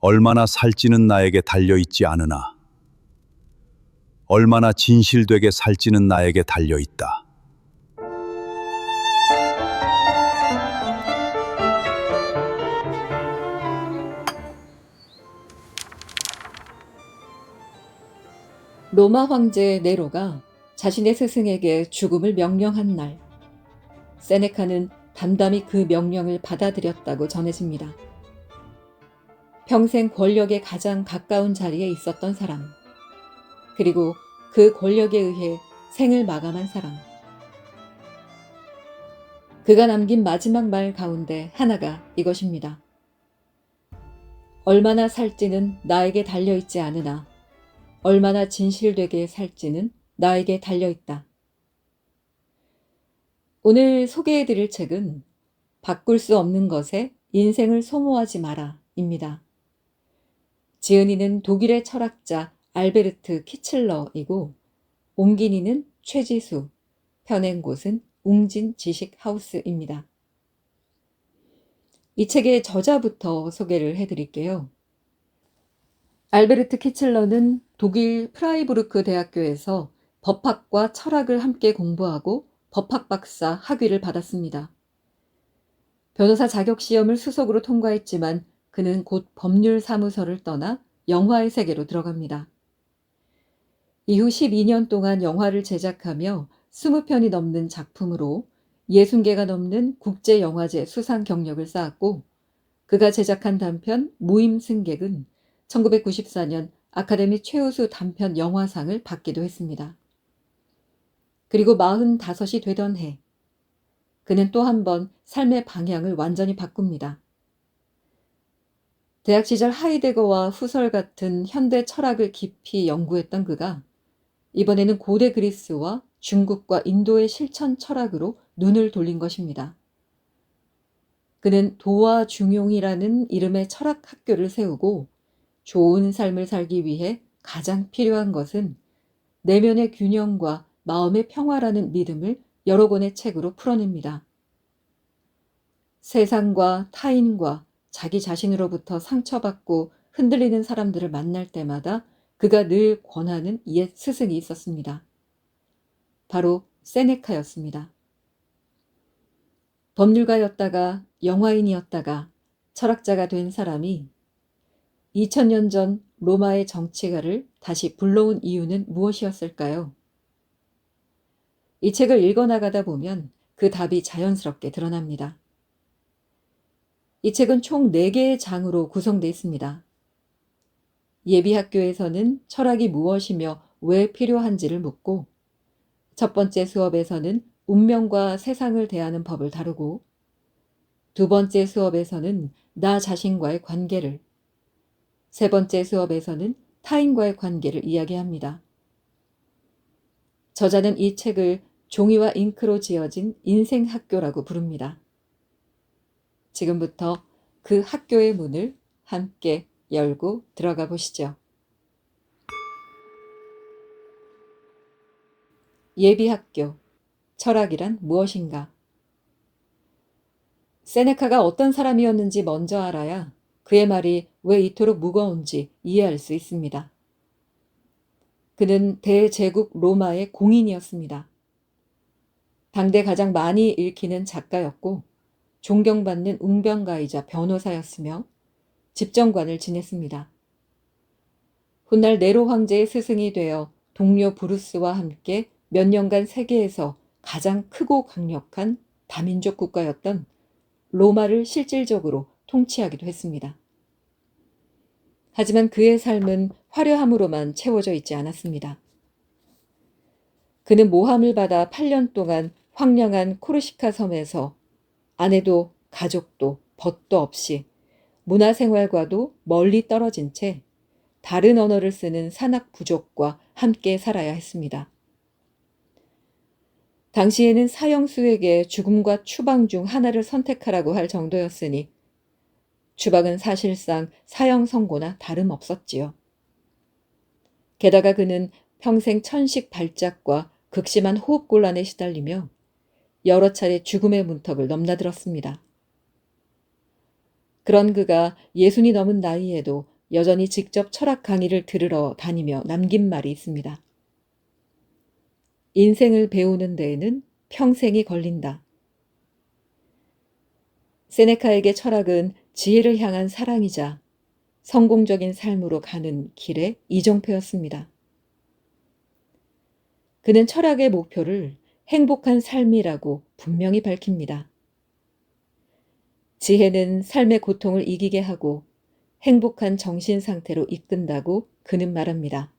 얼마나 살지는 나에게 달려있지 않으나 얼마나 진실되게 살지는 나에게 달려있다. 로마 황제 네로가 자신의 스승에게 죽음을 명령한 날, 세네카는 담담히 그 명령을 받아들였다고 전해집니다. 평생 권력에 가장 가까운 자리에 있었던 사람, 그리고 그 권력에 의해 생을 마감한 사람. 그가 남긴 마지막 말 가운데 하나가 이것입니다. 얼마나 살지는 나에게 달려있지 않으나 얼마나 진실되게 살지는 나에게 달려있다. 오늘 소개해드릴 책은 바꿀 수 없는 것에 인생을 소모하지 마라 입니다. 지은 이는 독일의 철학자 알베르트 키칠러이고 옮긴 이는 최지수, 펴낸 곳은 웅진 지식하우스입니다. 이 책의 저자부터 소개를 해드릴게요. 알베르트 키칠러는 독일 프라이부르크 대학교에서 법학과 철학을 함께 공부하고 법학 박사 학위를 받았습니다. 변호사 자격시험을 수석으로 통과했지만 그는 곧 법률사무소를 떠나 영화의 세계로 들어갑니다. 이후 12년 동안 영화를 제작하며 20편이 넘는 작품으로 60개가 넘는 국제영화제 수상 경력을 쌓았고 그가 제작한 단편 무임 승객은 1994년 아카데미 최우수 단편 영화상을 받기도 했습니다. 그리고 45이 되던 해, 그는 또 한 번 삶의 방향을 완전히 바꿉니다. 대학 시절 하이데거와 후설 같은 현대 철학을 깊이 연구했던 그가 이번에는 고대 그리스와 중국과 인도의 실천 철학으로 눈을 돌린 것입니다. 그는 도와 중용이라는 이름의 철학 학교를 세우고 좋은 삶을 살기 위해 가장 필요한 것은 내면의 균형과 마음의 평화라는 믿음을 여러 권의 책으로 풀어냅니다. 세상과 타인과 자기 자신으로부터 상처받고 흔들리는 사람들을 만날 때마다 그가 늘 권하는 옛 스승이 있었습니다. 바로 세네카였습니다. 법률가였다가 영화인이었다가 철학자가 된 사람이 2000년 전 로마의 정치가를 다시 불러온 이유는 무엇이었을까요? 이 책을 읽어나가다 보면 그 답이 자연스럽게 드러납니다. 이 책은 총 4개의 장으로 구성되어 있습니다. 예비학교에서는 철학이 무엇이며 왜 필요한지를 묻고, 첫 번째 수업에서는 운명과 세상을 대하는 법을 다루고, 두 번째 수업에서는 나 자신과의 관계를, 세 번째 수업에서는 타인과의 관계를 이야기합니다. 저자는 이 책을 종이와 잉크로 지어진 인생학교라고 부릅니다. 지금부터 그 학교의 문을 함께 열고 들어가 보시죠. 예비학교, 철학이란 무엇인가? 세네카가 어떤 사람이었는지 먼저 알아야 그의 말이 왜 이토록 무거운지 이해할 수 있습니다. 그는 대제국 로마의 공인이었습니다. 당대 가장 많이 읽히는 작가였고 존경받는 웅변가이자 변호사였으며 집정관을 지냈습니다. 훗날 네로 황제의 스승이 되어 동료 브루스와 함께 몇 년간 세계에서 가장 크고 강력한 다민족 국가였던 로마를 실질적으로 통치하기도 했습니다. 하지만 그의 삶은 화려함으로만 채워져 있지 않았습니다. 그는 모함을 받아 8년 동안 황량한 코르시카 섬에서 아내도 가족도 벗도 없이 문화생활과도 멀리 떨어진 채 다른 언어를 쓰는 산악 부족과 함께 살아야 했습니다. 당시에는 사형수에게 죽음과 추방 중 하나를 선택하라고 할 정도였으니 추방은 사실상 사형 선고나 다름없었지요. 게다가 그는 평생 천식 발작과 극심한 호흡곤란에 시달리며 여러 차례 죽음의 문턱을 넘나들었습니다. 그런 그가 60이 넘은 나이에도 여전히 직접 철학 강의를 들으러 다니며 남긴 말이 있습니다. 인생을 배우는 데에는 평생이 걸린다. 세네카에게 철학은 지혜를 향한 사랑이자 성공적인 삶으로 가는 길의 이정표였습니다. 그는 철학의 목표를 행복한 삶이라고 분명히 밝힙니다. 지혜는 삶의 고통을 이기게 하고 행복한 정신 상태로 이끈다고 그는 말합니다.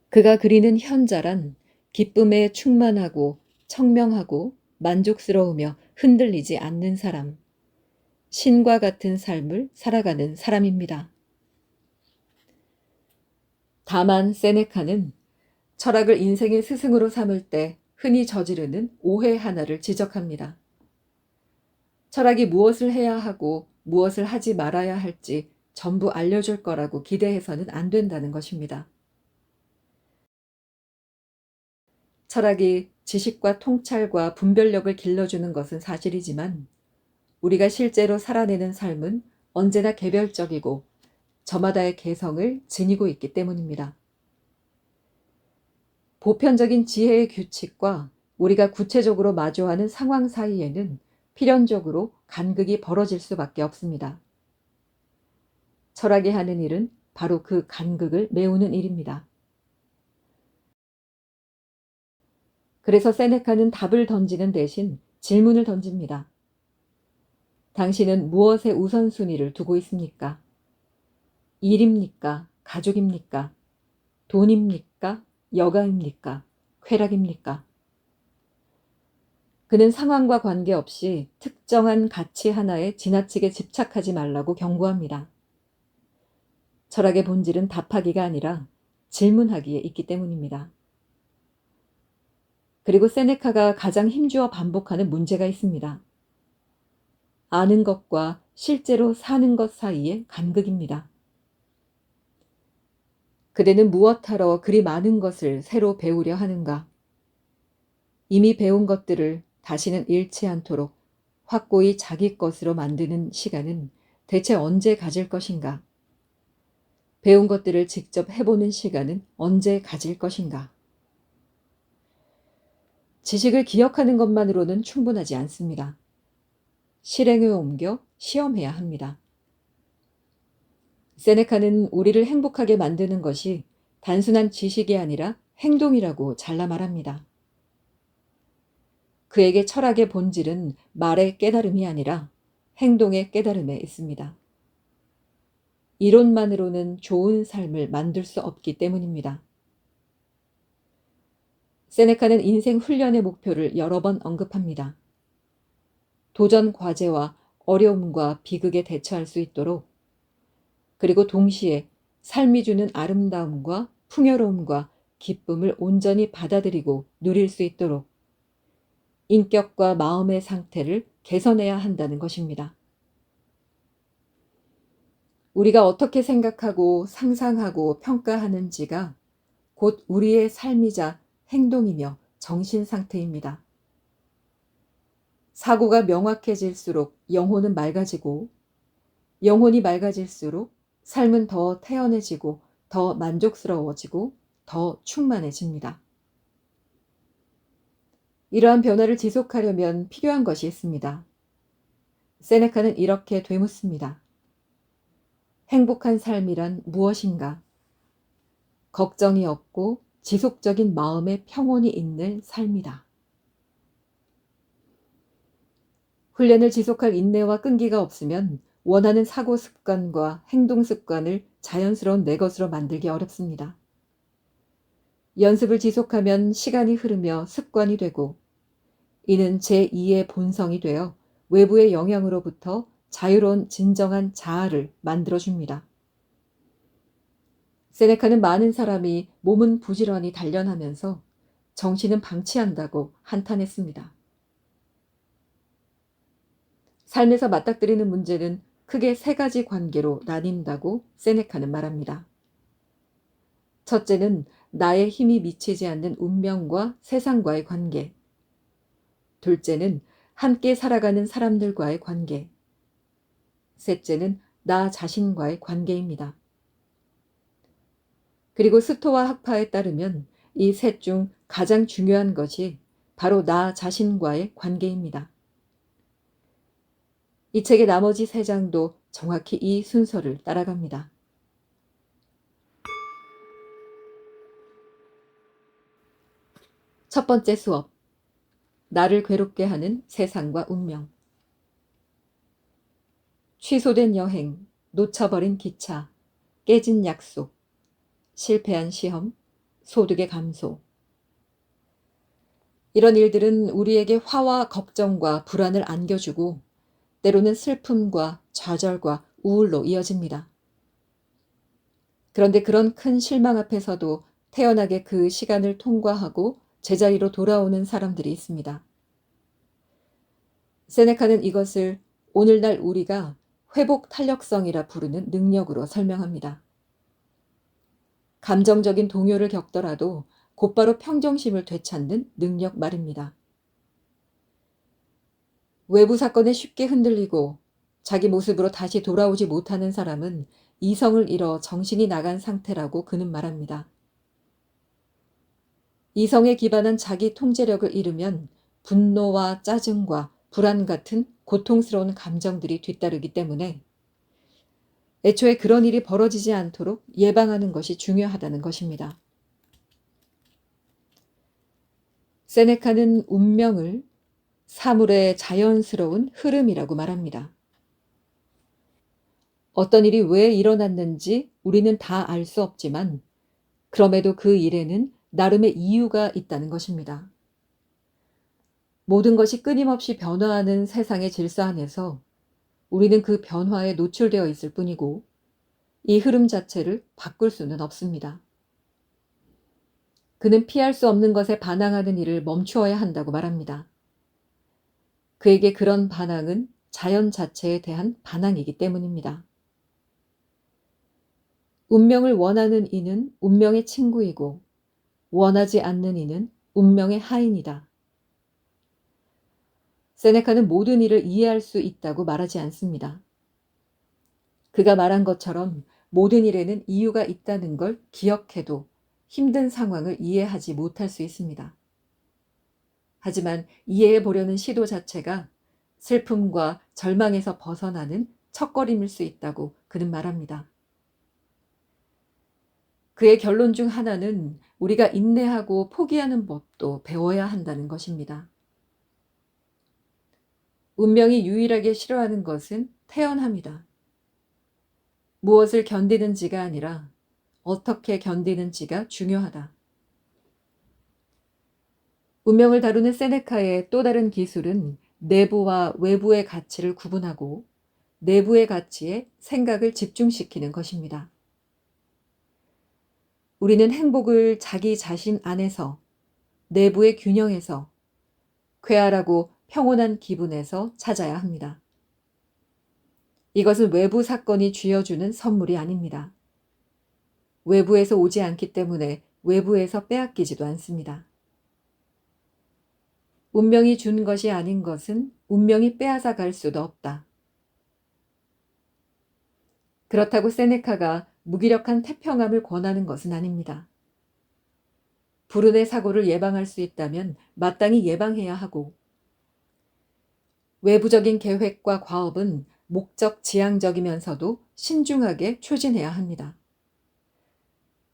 그가 그리는 현자란 기쁨에 충만하고 청명하고 만족스러우며 흔들리지 않는 사람, 신과 같은 삶을 살아가는 사람입니다. 다만 세네카는 철학을 인생의 스승으로 삼을 때 흔히 저지르는 오해 하나를 지적합니다. 철학이 무엇을 해야 하고 무엇을 하지 말아야 할지 전부 알려줄 거라고 기대해서는 안 된다는 것입니다. 철학이 지식과 통찰과 분별력을 길러주는 것은 사실이지만 우리가 실제로 살아내는 삶은 언제나 개별적이고 저마다의 개성을 지니고 있기 때문입니다. 보편적인 지혜의 규칙과 우리가 구체적으로 마주하는 상황 사이에는 필연적으로 간극이 벌어질 수밖에 없습니다. 철학이 하는 일은 바로 그 간극을 메우는 일입니다. 그래서 세네카는 답을 던지는 대신 질문을 던집니다. 당신은 무엇에 우선순위를 두고 있습니까? 일입니까? 가족입니까? 돈입니까? 여가입니까? 쾌락입니까? 그는 상황과 관계없이 특정한 가치 하나에 지나치게 집착하지 말라고 경고합니다. 철학의 본질은 답하기가 아니라 질문하기에 있기 때문입니다. 그리고 세네카가 가장 힘주어 반복하는 문제가 있습니다. 아는 것과 실제로 사는 것 사이의 간극입니다. 그대는 무엇하러 그리 많은 것을 새로 배우려 하는가? 이미 배운 것들을 다시는 잃지 않도록 확고히 자기 것으로 만드는 시간은 대체 언제 가질 것인가? 배운 것들을 직접 해보는 시간은 언제 가질 것인가? 지식을 기억하는 것만으로는 충분하지 않습니다. 실행에 옮겨 시험해야 합니다. 세네카는 우리를 행복하게 만드는 것이 단순한 지식이 아니라 행동이라고 잘라 말합니다. 그에게 철학의 본질은 말의 깨달음이 아니라 행동의 깨달음에 있습니다. 이론만으로는 좋은 삶을 만들 수 없기 때문입니다. 세네카는 인생 훈련의 목표를 여러 번 언급합니다. 도전 과제와 어려움과 비극에 대처할 수 있도록, 그리고 동시에 삶이 주는 아름다움과 풍요로움과 기쁨을 온전히 받아들이고 누릴 수 있도록 인격과 마음의 상태를 개선해야 한다는 것입니다. 우리가 어떻게 생각하고 상상하고 평가하는지가 곧 우리의 삶이자 행동이며 정신 상태입니다. 사고가 명확해질수록 영혼은 맑아지고, 영혼이 맑아질수록 삶은 더 태연해지고 더 만족스러워지고 더 충만해집니다. 이러한 변화를 지속하려면 필요한 것이 있습니다. 세네카는 이렇게 되묻습니다. 행복한 삶이란 무엇인가? 걱정이 없고 지속적인 마음의 평온이 있는 삶이다. 훈련을 지속할 인내와 끈기가 없으면 원하는 사고 습관과 행동 습관을 자연스러운 내 것으로 만들기 어렵습니다. 연습을 지속하면 시간이 흐르며 습관이 되고, 이는 제2의 본성이 되어 외부의 영향으로부터 자유로운 진정한 자아를 만들어줍니다. 세네카는 많은 사람이 몸은 부지런히 단련하면서 정신은 방치한다고 한탄했습니다. 삶에서 맞닥뜨리는 문제는 크게 세 가지 관계로 나뉜다고 세네카는 말합니다. 첫째는 나의 힘이 미치지 않는 운명과 세상과의 관계. 둘째는 함께 살아가는 사람들과의 관계. 셋째는 나 자신과의 관계입니다. 그리고 스토아 학파에 따르면 이 셋 중 가장 중요한 것이 바로 나 자신과의 관계입니다. 이 책의 나머지 세 장도 정확히 이 순서를 따라갑니다. 첫 번째 수업. 나를 괴롭게 하는 세상과 운명. 취소된 여행, 놓쳐버린 기차, 깨진 약속, 실패한 시험, 소득의 감소. 이런 일들은 우리에게 화와 걱정과 불안을 안겨주고 때로는 슬픔과 좌절과 우울로 이어집니다. 그런데 그런 큰 실망 앞에서도 태연하게 그 시간을 통과하고 제자리로 돌아오는 사람들이 있습니다. 세네카는 이것을 오늘날 우리가 회복 탄력성이라 부르는 능력으로 설명합니다. 감정적인 동요를 겪더라도 곧바로 평정심을 되찾는 능력 말입니다. 외부 사건에 쉽게 흔들리고 자기 모습으로 다시 돌아오지 못하는 사람은 이성을 잃어 정신이 나간 상태라고 그는 말합니다. 이성에 기반한 자기 통제력을 잃으면 분노와 짜증과 불안 같은 고통스러운 감정들이 뒤따르기 때문에 애초에 그런 일이 벌어지지 않도록 예방하는 것이 중요하다는 것입니다. 세네카는 운명을 사물의 자연스러운 흐름이라고 말합니다. 어떤 일이 왜 일어났는지 우리는 다 알 수 없지만 그럼에도 그 일에는 나름의 이유가 있다는 것입니다. 모든 것이 끊임없이 변화하는 세상의 질서 안에서 우리는 그 변화에 노출되어 있을 뿐이고 이 흐름 자체를 바꿀 수는 없습니다. 그는 피할 수 없는 것에 반항하는 일을 멈추어야 한다고 말합니다. 그에게 그런 반항은 자연 자체에 대한 반항이기 때문입니다. 운명을 원하는 이는 운명의 친구이고 원하지 않는 이는 운명의 하인이다. 세네카는 모든 일을 이해할 수 있다고 말하지 않습니다. 그가 말한 것처럼 모든 일에는 이유가 있다는 걸 기억해도 힘든 상황을 이해하지 못할 수 있습니다. 하지만 이해해 보려는 시도 자체가 슬픔과 절망에서 벗어나는 첫걸음일 수 있다고 그는 말합니다. 그의 결론 중 하나는 우리가 인내하고 포기하는 법도 배워야 한다는 것입니다. 운명이 유일하게 싫어하는 것은 태연합니다. 무엇을 견디는지가 아니라 어떻게 견디는지가 중요하다. 운명을 다루는 세네카의 또 다른 기술은 내부와 외부의 가치를 구분하고 내부의 가치에 생각을 집중시키는 것입니다. 우리는 행복을 자기 자신 안에서, 내부의 균형에서, 쾌활하고 평온한 기분에서 찾아야 합니다. 이것은 외부 사건이 쥐어주는 선물이 아닙니다. 외부에서 오지 않기 때문에 외부에서 빼앗기지도 않습니다. 운명이 준 것이 아닌 것은 운명이 빼앗아 갈 수도 없다. 그렇다고 세네카가 무기력한 태평함을 권하는 것은 아닙니다. 불운의 사고를 예방할 수 있다면 마땅히 예방해야 하고 외부적인 계획과 과업은 목적 지향적이면서도 신중하게 추진해야 합니다.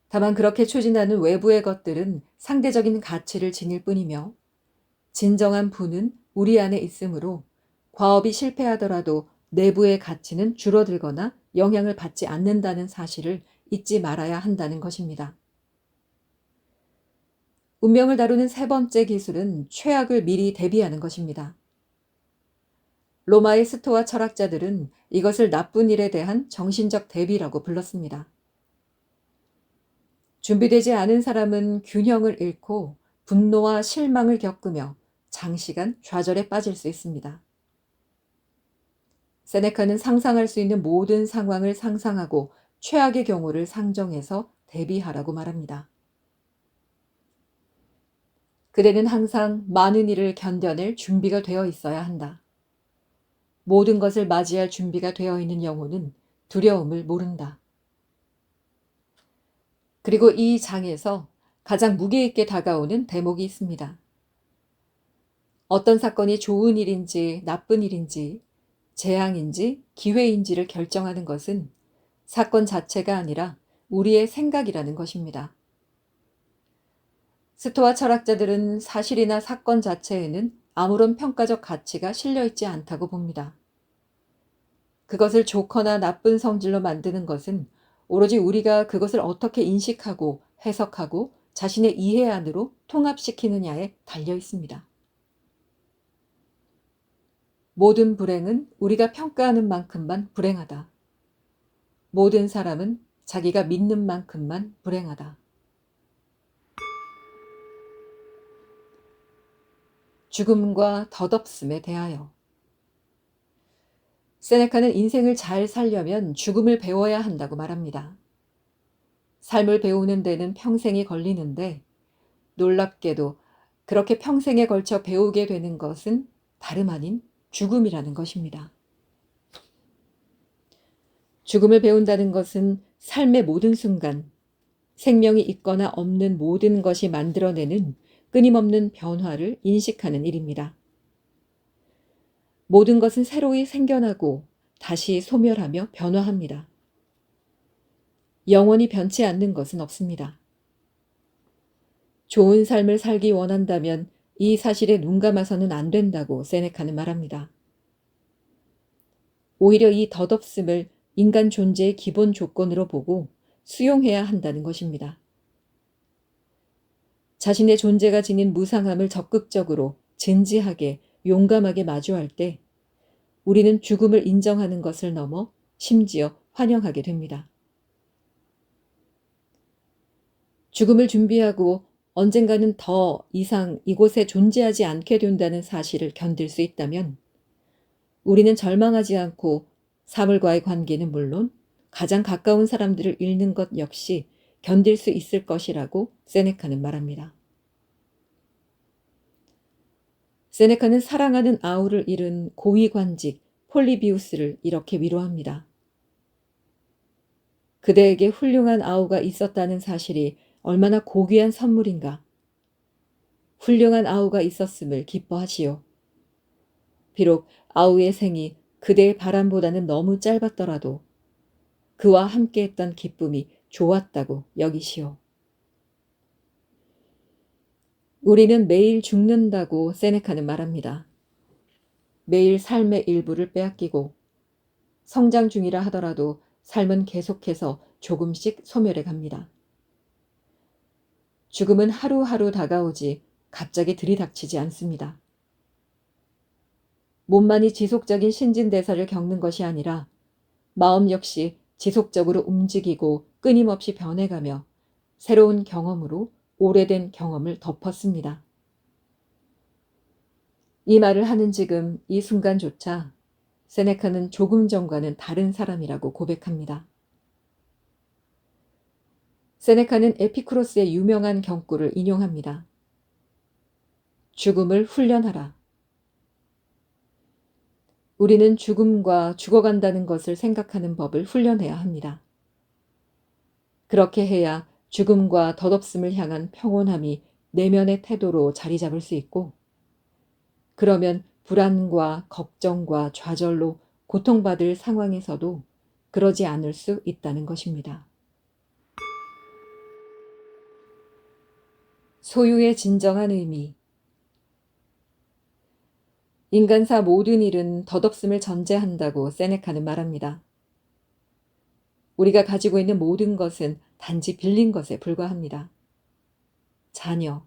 다만 그렇게 추진하는 외부의 것들은 상대적인 가치를 지닐 뿐이며 진정한 부는 우리 안에 있으므로 과업이 실패하더라도 내부의 가치는 줄어들거나 영향을 받지 않는다는 사실을 잊지 말아야 한다는 것입니다. 운명을 다루는 세 번째 기술은 최악을 미리 대비하는 것입니다. 로마의 스토아 철학자들은 이것을 나쁜 일에 대한 정신적 대비라고 불렀습니다. 준비되지 않은 사람은 균형을 잃고 분노와 실망을 겪으며 장시간 좌절에 빠질 수 있습니다. 세네카는 상상할 수 있는 모든 상황을 상상하고 최악의 경우를 상정해서 대비하라고 말합니다. 그대는 항상 많은 일을 견뎌낼 준비가 되어 있어야 한다. 모든 것을 맞이할 준비가 되어 있는 영혼은 두려움을 모른다. 그리고 이 장에서 가장 무게 있게 다가오는 대목이 있습니다. 어떤 사건이 좋은 일인지 나쁜 일인지 재앙인지 기회인지를 결정하는 것은 사건 자체가 아니라 우리의 생각이라는 것입니다. 스토아 철학자들은 사실이나 사건 자체에는 아무런 평가적 가치가 실려 있지 않다고 봅니다. 그것을 좋거나 나쁜 성질로 만드는 것은 오로지 우리가 그것을 어떻게 인식하고 해석하고 자신의 이해 안으로 통합시키느냐에 달려 있습니다. 모든 불행은 우리가 평가하는 만큼만 불행하다. 모든 사람은 자기가 믿는 만큼만 불행하다. 죽음과 덧없음에 대하여. 세네카는 인생을 잘 살려면 죽음을 배워야 한다고 말합니다. 삶을 배우는 데는 평생이 걸리는데 놀랍게도 그렇게 평생에 걸쳐 배우게 되는 것은 다름 아닌 죽음이라는 것입니다. 죽음을 배운다는 것은 삶의 모든 순간, 생명이 있거나 없는 모든 것이 만들어내는 끊임없는 변화를 인식하는 일입니다. 모든 것은 새로이 생겨나고 다시 소멸하며 변화합니다. 영원히 변치 않는 것은 없습니다. 좋은 삶을 살기 원한다면 이 사실에 눈 감아서는 안 된다고 세네카는 말합니다. 오히려 이 덧없음을 인간 존재의 기본 조건으로 보고 수용해야 한다는 것입니다. 자신의 존재가 지닌 무상함을 적극적으로 진지하게 용감하게 마주할 때 우리는 죽음을 인정하는 것을 넘어 심지어 환영하게 됩니다. 죽음을 준비하고 언젠가는 더 이상 이곳에 존재하지 않게 된다는 사실을 견딜 수 있다면 우리는 절망하지 않고 사물과의 관계는 물론 가장 가까운 사람들을 잃는 것 역시 견딜 수 있을 것이라고 세네카는 말합니다. 세네카는 사랑하는 아우를 잃은 고위관직 폴리비우스를 이렇게 위로합니다. 그대에게 훌륭한 아우가 있었다는 사실이 얼마나 고귀한 선물인가. 훌륭한 아우가 있었음을 기뻐하시오. 비록 아우의 생이 그대의 바람보다는 너무 짧았더라도 그와 함께했던 기쁨이 좋았다고 여기시오. 우리는 매일 죽는다고 세네카는 말합니다. 매일 삶의 일부를 빼앗기고 성장 중이라 하더라도 삶은 계속해서 조금씩 소멸해 갑니다. 죽음은 하루하루 다가오지 갑자기 들이닥치지 않습니다. 몸만이 지속적인 신진대사를 겪는 것이 아니라 마음 역시 지속적으로 움직이고 끊임없이 변해가며 새로운 경험으로 오래된 경험을 덮었습니다. 이 말을 하는 지금 이 순간조차 세네카는 조금 전과는 다른 사람이라고 고백합니다. 세네카는 에피쿠로스의 유명한 경구를 인용합니다. 죽음을 훈련하라. 우리는 죽음과 죽어간다는 것을 생각하는 법을 훈련해야 합니다. 그렇게 해야 죽음과 덧없음을 향한 평온함이 내면의 태도로 자리 잡을 수 있고, 그러면 불안과 걱정과 좌절로 고통받을 상황에서도 그러지 않을 수 있다는 것입니다. 소유의 진정한 의미. 인간사 모든 일은 덧없음을 전제한다고 세네카는 말합니다. 우리가 가지고 있는 모든 것은 단지 빌린 것에 불과합니다. 자녀,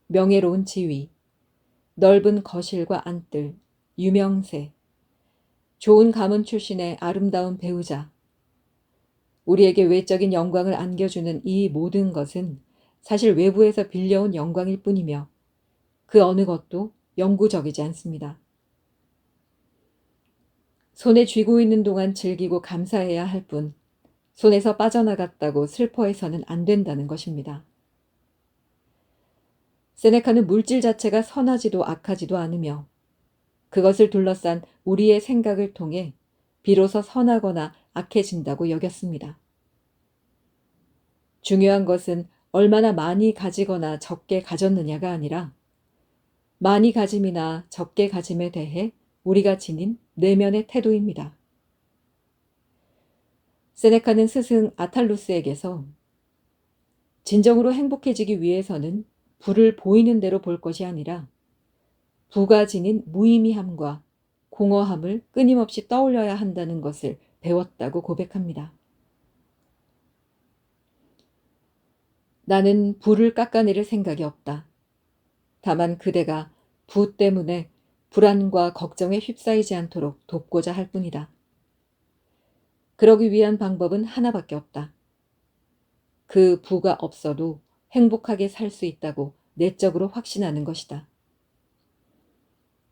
명예로운 지위, 넓은 거실과 안뜰, 유명세, 좋은 가문 출신의 아름다운 배우자. 우리에게 외적인 영광을 안겨주는 이 모든 것은 사실 외부에서 빌려온 영광일 뿐이며 그 어느 것도 영구적이지 않습니다. 손에 쥐고 있는 동안 즐기고 감사해야 할 뿐 손에서 빠져나갔다고 슬퍼해서는 안 된다는 것입니다. 세네카는 물질 자체가 선하지도 악하지도 않으며 그것을 둘러싼 우리의 생각을 통해 비로소 선하거나 악해진다고 여겼습니다. 중요한 것은 얼마나 많이 가지거나 적게 가졌느냐가 아니라 많이 가짐이나 적게 가짐에 대해 우리가 지닌 내면의 태도입니다. 세네카는 스승 아탈루스에게서 진정으로 행복해지기 위해서는 부를 보이는 대로 볼 것이 아니라 부가 지닌 무의미함과 공허함을 끊임없이 떠올려야 한다는 것을 배웠다고 고백합니다. 나는 부를 깎아내릴 생각이 없다. 다만 그대가 부 때문에 불안과 걱정에 휩싸이지 않도록 돕고자 할 뿐이다. 그러기 위한 방법은 하나밖에 없다. 그 부가 없어도 행복하게 살 수 있다고 내적으로 확신하는 것이다.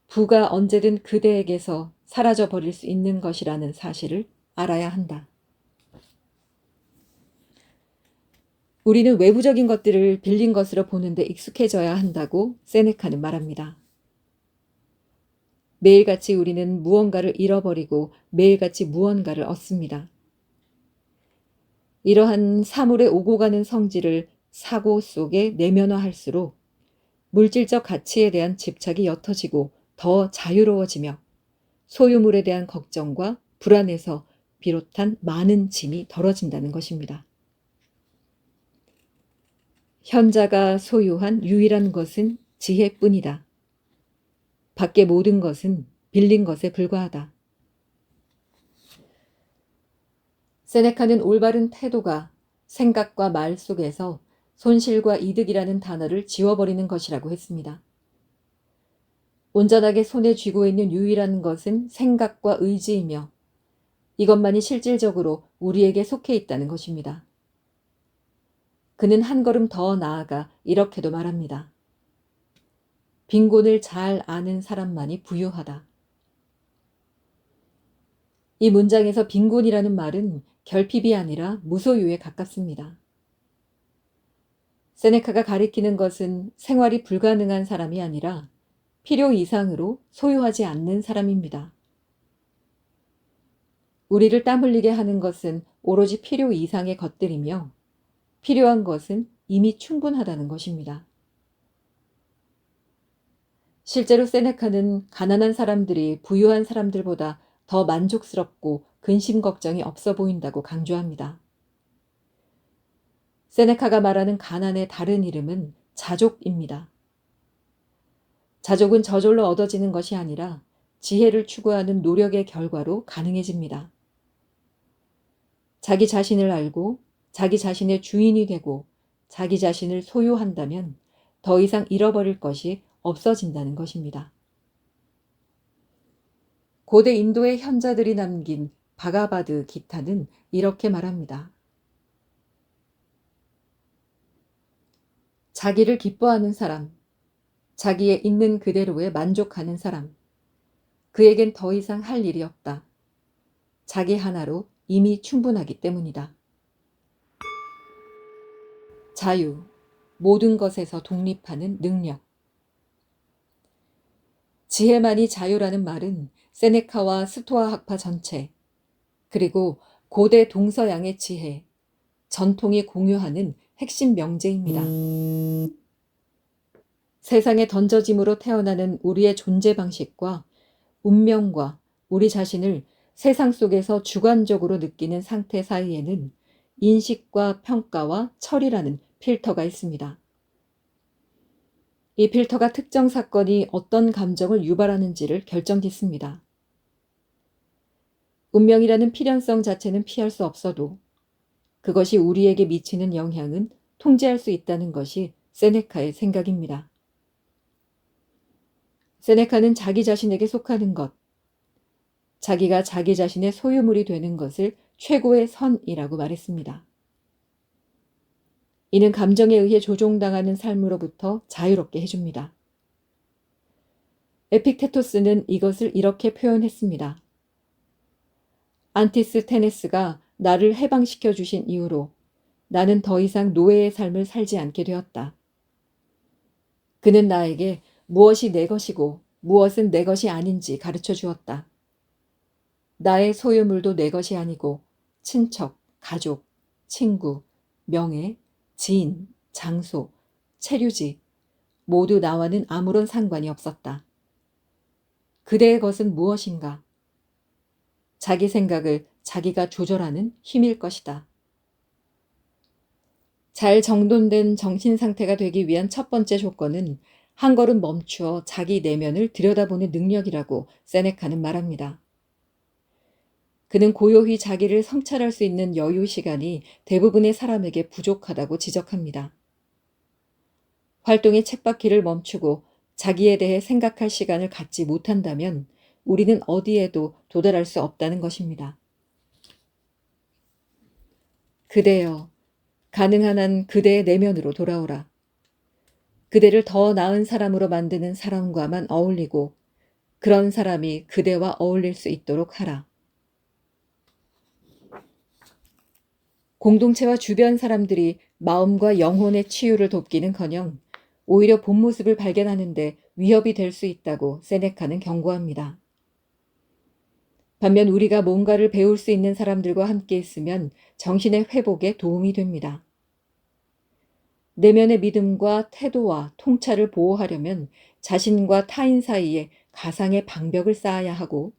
부가 언제든 그대에게서 사라져 버릴 수 있는 것이라는 사실을 알아야 한다. 우리는 외부적인 것들을 빌린 것으로 보는데 익숙해져야 한다고 세네카는 말합니다. 매일같이 우리는 무언가를 잃어버리고 매일같이 무언가를 얻습니다. 이러한 사물의 오고 가는 성질을 사고 속에 내면화할수록 물질적 가치에 대한 집착이 옅어지고 더 자유로워지며 소유물에 대한 걱정과 불안에서 비롯한 많은 짐이 덜어진다는 것입니다. 현자가 소유한 유일한 것은 지혜뿐이다. 밖의 모든 것은 빌린 것에 불과하다. 세네카는 올바른 태도가 생각과 말 속에서 손실과 이득이라는 단어를 지워버리는 것이라고 했습니다. 온전하게 손에 쥐고 있는 유일한 것은 생각과 의지이며 이것만이 실질적으로 우리에게 속해 있다는 것입니다. 그는 한 걸음 더 나아가 이렇게도 말합니다. 빈곤을 잘 아는 사람만이 부유하다. 이 문장에서 빈곤이라는 말은 결핍이 아니라 무소유에 가깝습니다. 세네카가 가리키는 것은 생활이 불가능한 사람이 아니라 필요 이상으로 소유하지 않는 사람입니다. 우리를 땀 흘리게 하는 것은 오로지 필요 이상의 것들이며 필요한 것은 이미 충분하다는 것입니다. 실제로 세네카는 가난한 사람들이 부유한 사람들보다 더 만족스럽고 근심 걱정이 없어 보인다고 강조합니다. 세네카가 말하는 가난의 다른 이름은 자족입니다. 자족은 저절로 얻어지는 것이 아니라 지혜를 추구하는 노력의 결과로 가능해집니다. 자기 자신을 알고 자기 자신의 주인이 되고 자기 자신을 소유한다면 더 이상 잃어버릴 것이 없어진다는 것입니다. 고대 인도의 현자들이 남긴 바가바드 기타는 이렇게 말합니다. 자기를 기뻐하는 사람, 자기의 있는 그대로에 만족하는 사람, 그에겐 더 이상 할 일이 없다. 자기 하나로 이미 충분하기 때문이다. 자유, 모든 것에서 독립하는 능력. 지혜만이 자유라는 말은 세네카와 스토아 학파 전체, 그리고 고대 동서양의 지혜, 전통이 공유하는 핵심 명제입니다. 세상에 던져짐으로 태어나는 우리의 존재 방식과 운명과 우리 자신을 세상 속에서 주관적으로 느끼는 상태 사이에는 인식과 평가와 철이라는 필터가 있습니다. 이 필터가 특정 사건이 어떤 감정을 유발하는지를 결정짓습니다. 운명이라는 필연성 자체는 피할 수 없어도 그것이 우리에게 미치는 영향은 통제할 수 있다는 것이 세네카의 생각입니다. 세네카는 자기 자신에게 속하는 것, 자기가 자기 자신의 소유물이 되는 것을 최고의 선이라고 말했습니다. 이는 감정에 의해 조종당하는 삶으로부터 자유롭게 해줍니다. 에픽테토스는 이것을 이렇게 표현했습니다. 안티스테네스가 나를 해방시켜 주신 이후로 나는 더 이상 노예의 삶을 살지 않게 되었다. 그는 나에게 무엇이 내 것이고 무엇은 내 것이 아닌지 가르쳐 주었다. 나의 소유물도 내 것이 아니고 친척, 가족, 친구, 명예, 지인, 장소, 체류지 모두 나와는 아무런 상관이 없었다. 그대의 것은 무엇인가? 자기 생각을 자기가 조절하는 힘일 것이다. 잘 정돈된 정신 상태가 되기 위한 첫 번째 조건은 한 걸음 멈추어 자기 내면을 들여다보는 능력이라고 세네카는 말합니다. 그는 고요히 자기를 성찰할 수 있는 여유 시간이 대부분의 사람에게 부족하다고 지적합니다. 활동의 쳇바퀴를 멈추고 자기에 대해 생각할 시간을 갖지 못한다면 우리는 어디에도 도달할 수 없다는 것입니다. 그대여, 가능한 한 그대의 내면으로 돌아오라. 그대를 더 나은 사람으로 만드는 사람과만 어울리고 그런 사람이 그대와 어울릴 수 있도록 하라. 공동체와 주변 사람들이 마음과 영혼의 치유를 돕기는커녕 오히려 본 모습을 발견하는데 위협이 될 수 있다고 세네카는 경고합니다. 반면 우리가 뭔가를 배울 수 있는 사람들과 함께 있으면 정신의 회복에 도움이 됩니다. 내면의 믿음과 태도와 통찰을 보호하려면 자신과 타인 사이에 가상의 방벽을 쌓아야 하고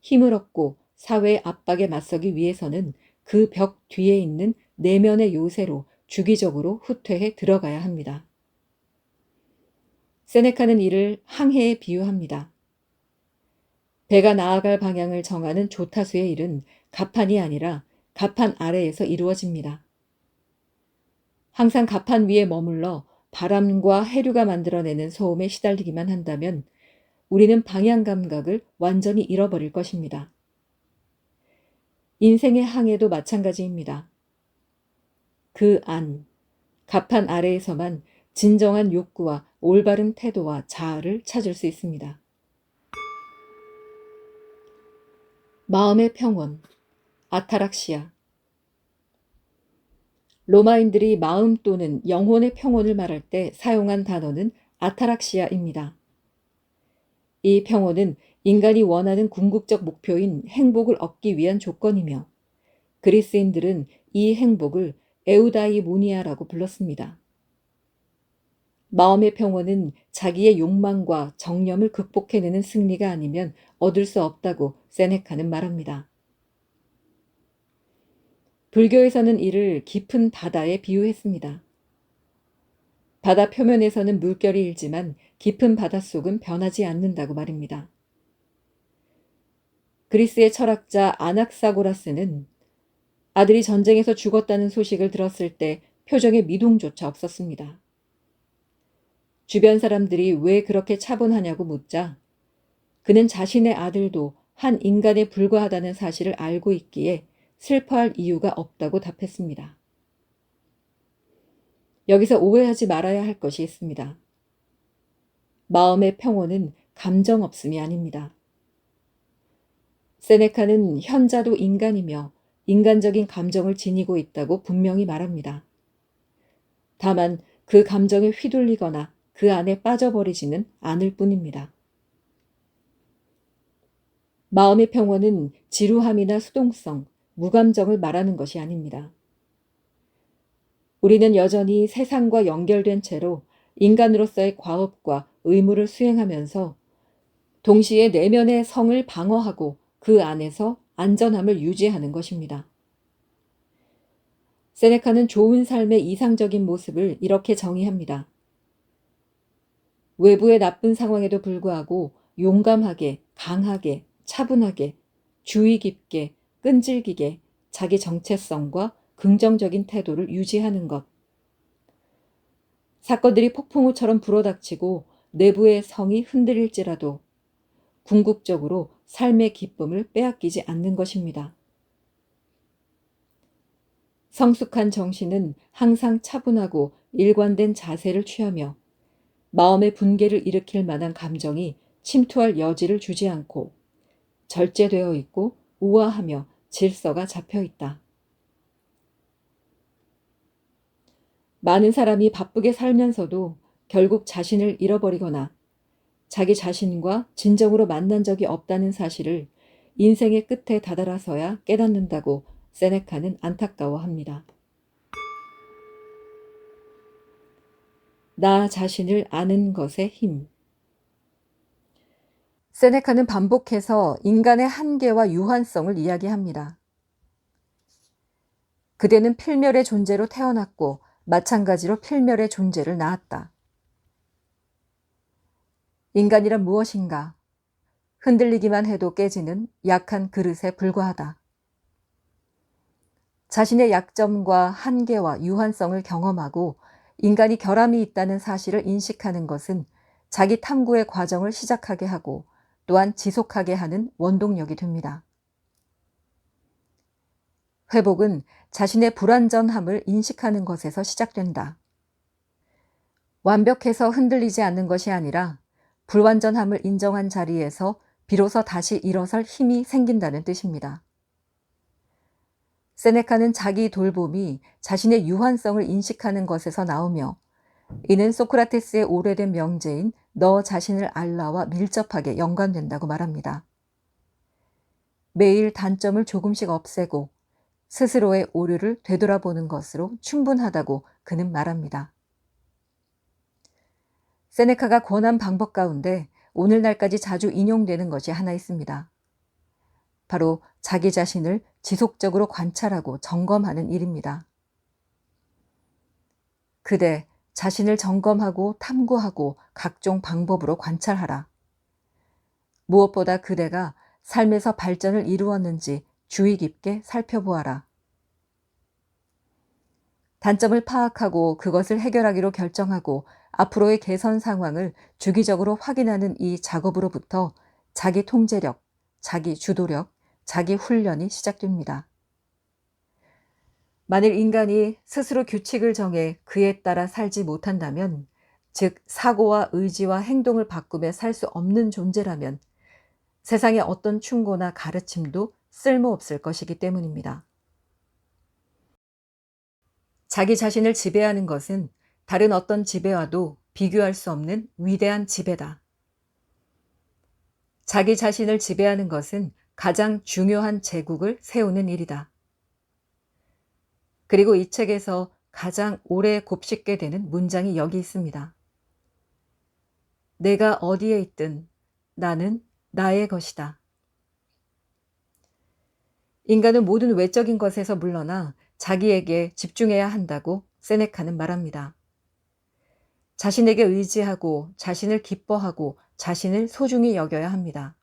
힘을 얻고 사회의 압박에 맞서기 위해서는 그 벽 뒤에 있는 내면의 요새로 주기적으로 후퇴해 들어가야 합니다. 세네카는 이를 항해에 비유합니다. 배가 나아갈 방향을 정하는 조타수의 일은 갑판이 아니라 갑판 아래에서 이루어집니다. 항상 갑판 위에 머물러 바람과 해류가 만들어내는 소음에 시달리기만 한다면 우리는 방향 감각을 완전히 잃어버릴 것입니다. 인생의 항해도 마찬가지입니다. 그 안, 갑판 아래에서만 진정한 욕구와 올바른 태도와 자아를 찾을 수 있습니다. 마음의 평온, 아타락시아. 로마인들이 마음 또는 영혼의 평온을 말할 때 사용한 단어는 아타락시아입니다. 이 평온은 인간이 원하는 궁극적 목표인 행복을 얻기 위한 조건이며 그리스인들은 이 행복을 에우다이모니아라고 불렀습니다. 마음의 평온은 자기의 욕망과 정념을 극복해내는 승리가 아니면 얻을 수 없다고 세네카는 말합니다. 불교에서는 이를 깊은 바다에 비유했습니다. 바다 표면에서는 물결이 일지만 깊은 바닷속은 변하지 않는다고 말입니다. 그리스의 철학자 아낙사고라스는 아들이 전쟁에서 죽었다는 소식을 들었을 때 표정에 미동조차 없었습니다. 주변 사람들이 왜 그렇게 차분하냐고 묻자 그는 자신의 아들도 한 인간에 불과하다는 사실을 알고 있기에 슬퍼할 이유가 없다고 답했습니다. 여기서 오해하지 말아야 할 것이 있습니다. 마음의 평온은 감정 없음이 아닙니다. 세네카는 현자도 인간이며 인간적인 감정을 지니고 있다고 분명히 말합니다. 다만 그 감정에 휘둘리거나 그 안에 빠져버리지는 않을 뿐입니다. 마음의 평온은 지루함이나 수동성, 무감정을 말하는 것이 아닙니다. 우리는 여전히 세상과 연결된 채로 인간으로서의 과업과 의무를 수행하면서 동시에 내면의 성을 방어하고 그 안에서 안전함을 유지하는 것입니다. 세네카는 좋은 삶의 이상적인 모습을 이렇게 정의합니다. 외부의 나쁜 상황에도 불구하고 용감하게, 강하게, 차분하게, 주의 깊게, 끈질기게 자기 정체성과 긍정적인 태도를 유지하는 것. 사건들이 폭풍우처럼 불어닥치고 내부의 성이 흔들릴지라도 궁극적으로 삶의 기쁨을 빼앗기지 않는 것입니다. 성숙한 정신은 항상 차분하고 일관된 자세를 취하며 마음의 분개를 일으킬 만한 감정이 침투할 여지를 주지 않고 절제되어 있고 우아하며 질서가 잡혀 있다. 많은 사람이 바쁘게 살면서도 결국 자신을 잃어버리거나 자기 자신과 진정으로 만난 적이 없다는 사실을 인생의 끝에 다다라서야 깨닫는다고 세네카는 안타까워합니다. 나 자신을 아는 것의 힘. 세네카는 반복해서 인간의 한계와 유한성을 이야기합니다. 그대는 필멸의 존재로 태어났고 마찬가지로 필멸의 존재를 낳았다. 인간이란 무엇인가? 흔들리기만 해도 깨지는 약한 그릇에 불과하다. 자신의 약점과 한계와 유한성을 경험하고 인간이 결함이 있다는 사실을 인식하는 것은 자기 탐구의 과정을 시작하게 하고 또한 지속하게 하는 원동력이 됩니다. 회복은 자신의 불완전함을 인식하는 것에서 시작된다. 완벽해서 흔들리지 않는 것이 아니라 불완전함을 인정한 자리에서 비로소 다시 일어설 힘이 생긴다는 뜻입니다. 세네카는 자기 돌봄이 자신의 유한성을 인식하는 것에서 나오며 이는 소크라테스의 오래된 명제인 너 자신을 알라와 밀접하게 연관된다고 말합니다. 매일 단점을 조금씩 없애고 스스로의 오류를 되돌아보는 것으로 충분하다고 그는 말합니다. 세네카가 권한 방법 가운데 오늘날까지 자주 인용되는 것이 하나 있습니다. 바로 자기 자신을 지속적으로 관찰하고 점검하는 일입니다. 그대 자신을 점검하고 탐구하고 각종 방법으로 관찰하라. 무엇보다 그대가 삶에서 발전을 이루었는지 주의 깊게 살펴보아라. 단점을 파악하고 그것을 해결하기로 결정하고 앞으로의 개선 상황을 주기적으로 확인하는 이 작업으로부터 자기 통제력, 자기 주도력, 자기 훈련이 시작됩니다. 만일 인간이 스스로 규칙을 정해 그에 따라 살지 못한다면, 즉 사고와 의지와 행동을 바꾸며 살 수 없는 존재라면 세상의 어떤 충고나 가르침도 쓸모없을 것이기 때문입니다. 자기 자신을 지배하는 것은 다른 어떤 지배와도 비교할 수 없는 위대한 지배다. 자기 자신을 지배하는 것은 가장 중요한 제국을 세우는 일이다. 그리고 이 책에서 가장 오래 곱씹게 되는 문장이 여기 있습니다. 내가 어디에 있든 나는 나의 것이다. 인간은 모든 외적인 것에서 물러나 자기에게 집중해야 한다고 세네카는 말합니다. 자신에게 의지하고 자신을 기뻐하고 자신을 소중히 여겨야 합니다.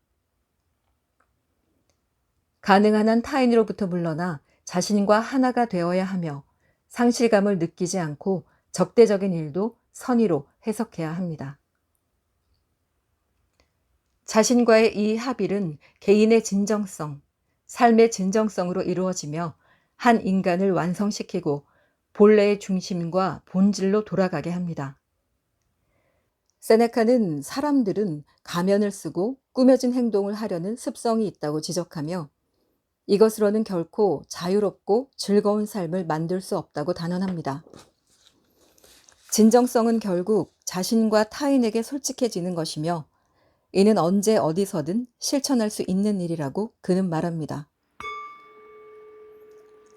가능한 한 타인으로부터 물러나 자신과 하나가 되어야 하며 상실감을 느끼지 않고 적대적인 일도 선의로 해석해야 합니다. 자신과의 이 합일은 개인의 진정성, 삶의 진정성으로 이루어지며 한 인간을 완성시키고 본래의 중심과 본질로 돌아가게 합니다. 세네카는 사람들은 가면을 쓰고 꾸며진 행동을 하려는 습성이 있다고 지적하며 이것으로는 결코 자유롭고 즐거운 삶을 만들 수 없다고 단언합니다. 진정성은 결국 자신과 타인에게 솔직해지는 것이며 이는 언제 어디서든 실천할 수 있는 일이라고 그는 말합니다.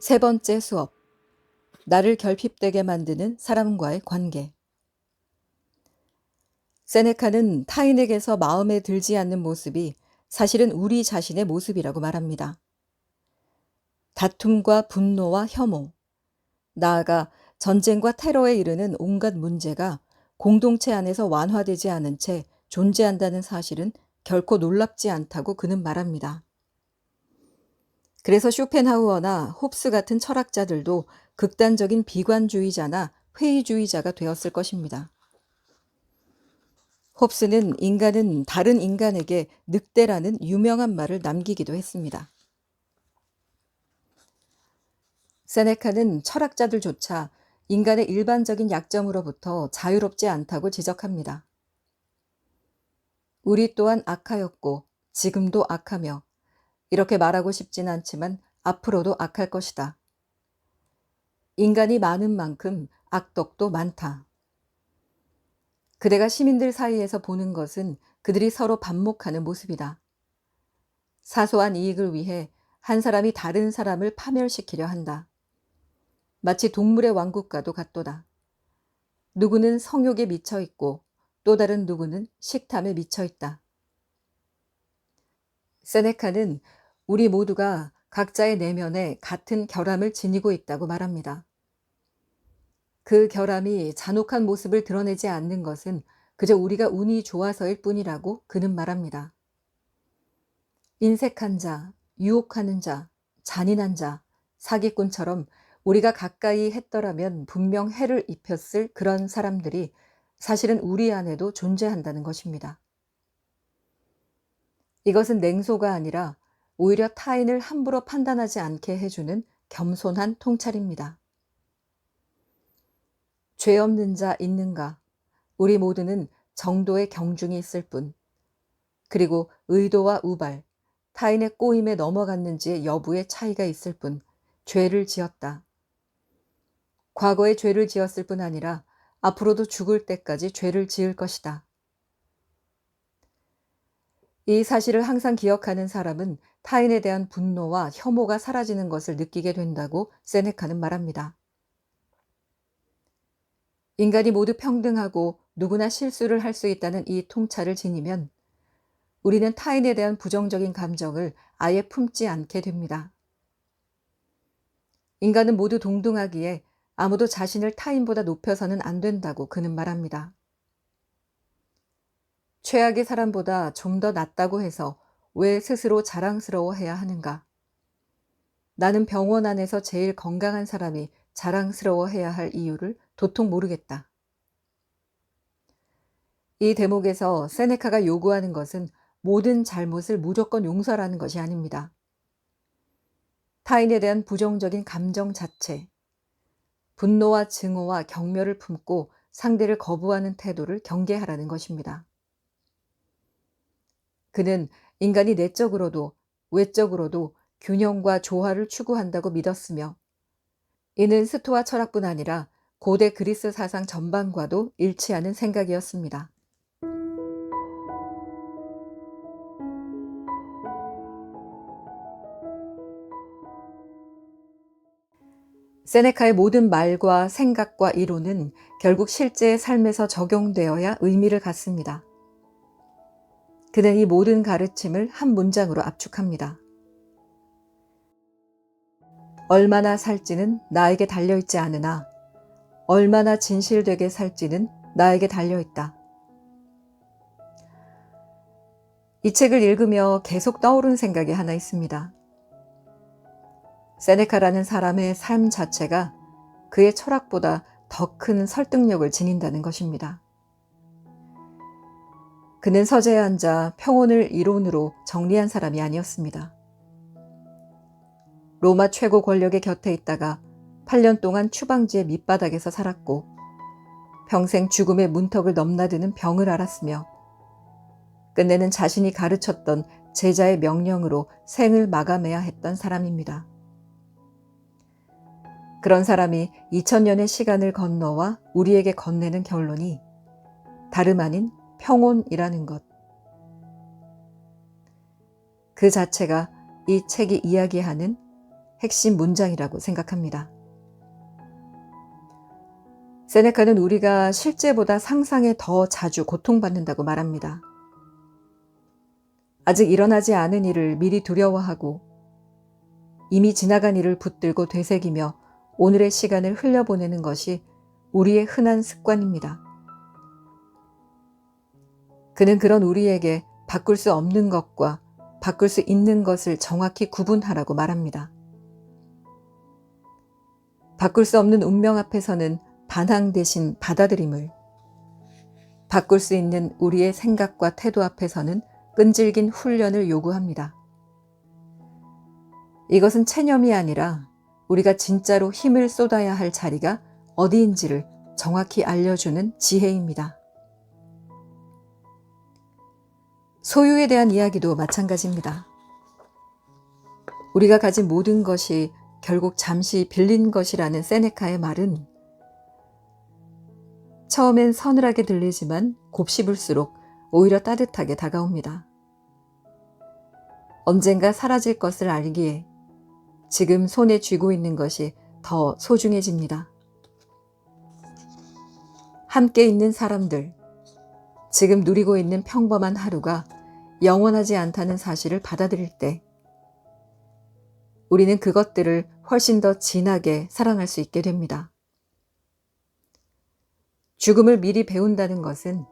세 번째 수업, 나를 결핍되게 만드는 사람과의 관계. 세네카는 타인에게서 마음에 들지 않는 모습이 사실은 우리 자신의 모습이라고 말합니다. 다툼과 분노와 혐오, 나아가 전쟁과 테러에 이르는 온갖 문제가 공동체 안에서 완화되지 않은 채 존재한다는 사실은 결코 놀랍지 않다고 그는 말합니다. 그래서 쇼펜하우어나 홉스 같은 철학자들도 극단적인 비관주의자나 회의주의자가 되었을 것입니다. 홉스는 인간은 다른 인간에게 늑대라는 유명한 말을 남기기도 했습니다. 세네카는 철학자들조차 인간의 일반적인 약점으로부터 자유롭지 않다고 지적합니다. 우리 또한 악하였고 지금도 악하며 이렇게 말하고 싶진 않지만 앞으로도 악할 것이다. 인간이 많은 만큼 악덕도 많다. 그대가 시민들 사이에서 보는 것은 그들이 서로 반목하는 모습이다. 사소한 이익을 위해 한 사람이 다른 사람을 파멸시키려 한다. 마치 동물의 왕국과도 같도다. 누구는 성욕에 미쳐 있고 또 다른 누구는 식탐에 미쳐 있다. 세네카는 우리 모두가 각자의 내면에 같은 결함을 지니고 있다고 말합니다. 그 결함이 잔혹한 모습을 드러내지 않는 것은 그저 우리가 운이 좋아서일 뿐이라고 그는 말합니다. 인색한 자, 유혹하는 자, 잔인한 자, 사기꾼처럼 우리가 가까이 했더라면 분명 해를 입혔을 그런 사람들이 사실은 우리 안에도 존재한다는 것입니다. 이것은 냉소가 아니라 오히려 타인을 함부로 판단하지 않게 해주는 겸손한 통찰입니다. 죄 없는 자 있는가? 우리 모두는 정도의 경중이 있을 뿐. 그리고 의도와 우발, 타인의 꼬임에 넘어갔는지의 여부의 차이가 있을 뿐 죄를 지었다. 과거에 죄를 지었을 뿐 아니라 앞으로도 죽을 때까지 죄를 지을 것이다. 이 사실을 항상 기억하는 사람은 타인에 대한 분노와 혐오가 사라지는 것을 느끼게 된다고 세네카는 말합니다. 인간이 모두 평등하고 누구나 실수를 할 수 있다는 이 통찰을 지니면 우리는 타인에 대한 부정적인 감정을 아예 품지 않게 됩니다. 인간은 모두 동등하기에 아무도 자신을 타인보다 높여서는 안 된다고 그는 말합니다. 최악의 사람보다 좀 더 낫다고 해서 왜 스스로 자랑스러워해야 하는가? 나는 병원 안에서 제일 건강한 사람이 자랑스러워해야 할 이유를 도통 모르겠다. 이 대목에서 세네카가 요구하는 것은 모든 잘못을 무조건 용서라는 것이 아닙니다. 타인에 대한 부정적인 감정 자체, 분노와 증오와 경멸을 품고 상대를 거부하는 태도를 경계하라는 것입니다. 그는 인간이 내적으로도 외적으로도 균형과 조화를 추구한다고 믿었으며 이는 스토아 철학뿐 아니라 고대 그리스 사상 전반과도 일치하는 생각이었습니다. 세네카의 모든 말과 생각과 이론은 결국 실제의 삶에서 적용되어야 의미를 갖습니다. 그는 이 모든 가르침을 한 문장으로 압축합니다. 얼마나 살지는 나에게 달려있지 않으나 얼마나 진실되게 살지는 나에게 달려있다. 이 책을 읽으며 계속 떠오른 생각이 하나 있습니다. 세네카라는 사람의 삶 자체가 그의 철학보다 더 큰 설득력을 지닌다는 것입니다. 그는 서재에 앉아 평온을 이론으로 정리한 사람이 아니었습니다. 로마 최고 권력의 곁에 있다가 8년 동안 추방지의 밑바닥에서 살았고 평생 죽음의 문턱을 넘나드는 병을 앓았으며 끝내는 자신이 가르쳤던 제자의 명령으로 생을 마감해야 했던 사람입니다. 그런 사람이 2000년의 시간을 건너와 우리에게 건네는 결론이 다름 아닌 평온이라는 것. 그 자체가 이 책이 이야기하는 핵심 문장이라고 생각합니다. 세네카는 우리가 실제보다 상상에 더 자주 고통받는다고 말합니다. 아직 일어나지 않은 일을 미리 두려워하고 이미 지나간 일을 붙들고 되새기며 오늘의 시간을 흘려보내는 것이 우리의 흔한 습관입니다. 그는 그런 우리에게 바꿀 수 없는 것과 바꿀 수 있는 것을 정확히 구분하라고 말합니다. 바꿀 수 없는 운명 앞에서는 반항 대신 받아들임을, 바꿀 수 있는 우리의 생각과 태도 앞에서는 끈질긴 훈련을 요구합니다. 이것은 체념이 아니라 우리가 진짜로 힘을 쏟아야 할 자리가 어디인지를 정확히 알려주는 지혜입니다. 소유에 대한 이야기도 마찬가지입니다. 우리가 가진 모든 것이 결국 잠시 빌린 것이라는 세네카의 말은 처음엔 서늘하게 들리지만 곱씹을수록 오히려 따뜻하게 다가옵니다. 언젠가 사라질 것을 알기에 지금 손에 쥐고 있는 것이 더 소중해집니다. 함께 있는 사람들, 지금 누리고 있는 평범한 하루가 영원하지 않다는 사실을 받아들일 때 우리는 그것들을 훨씬 더 진하게 사랑할 수 있게 됩니다. 죽음을 미리 배운다는 것은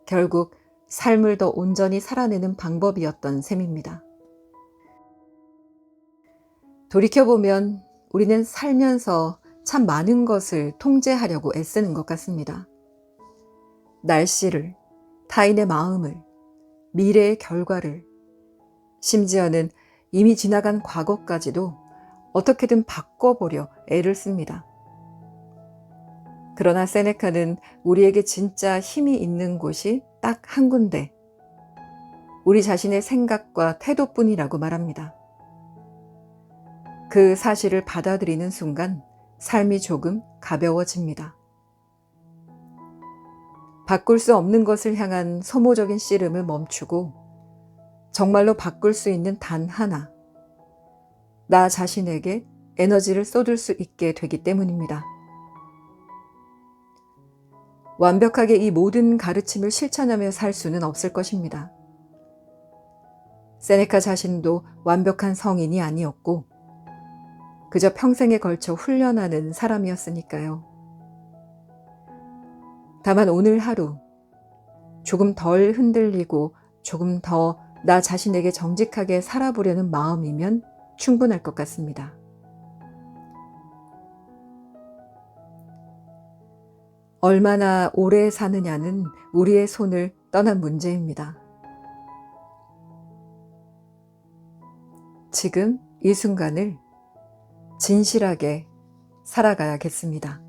결국 삶을 더 온전히 살아내는 방법이었던 셈입니다. 돌이켜보면 우리는 살면서 참 많은 것을 통제하려고 애쓰는 것 같습니다. 날씨를, 타인의 마음을, 미래의 결과를, 심지어는 이미 지나간 과거까지도 어떻게든 바꿔보려 애를 씁니다. 그러나 세네카는 우리에게 진짜 힘이 있는 곳이 딱 한 군데, 우리 자신의 생각과 태도뿐이라고 말합니다. 그 사실을 받아들이는 순간 삶이 조금 가벼워집니다. 바꿀 수 없는 것을 향한 소모적인 씨름을 멈추고 정말로 바꿀 수 있는 단 하나, 나 자신에게 에너지를 쏟을 수 있게 되기 때문입니다. 완벽하게 이 모든 가르침을 실천하며 살 수는 없을 것입니다. 세네카 자신도 완벽한 성인이 아니었고 그저 평생에 걸쳐 훈련하는 사람이었으니까요. 다만 오늘 하루 조금 덜 흔들리고 조금 더 나 자신에게 정직하게 살아보려는 마음이면 충분할 것 같습니다. 얼마나 오래 사느냐는 우리의 손을 떠난 문제입니다. 지금 이 순간을 진실하게 살아가야겠습니다.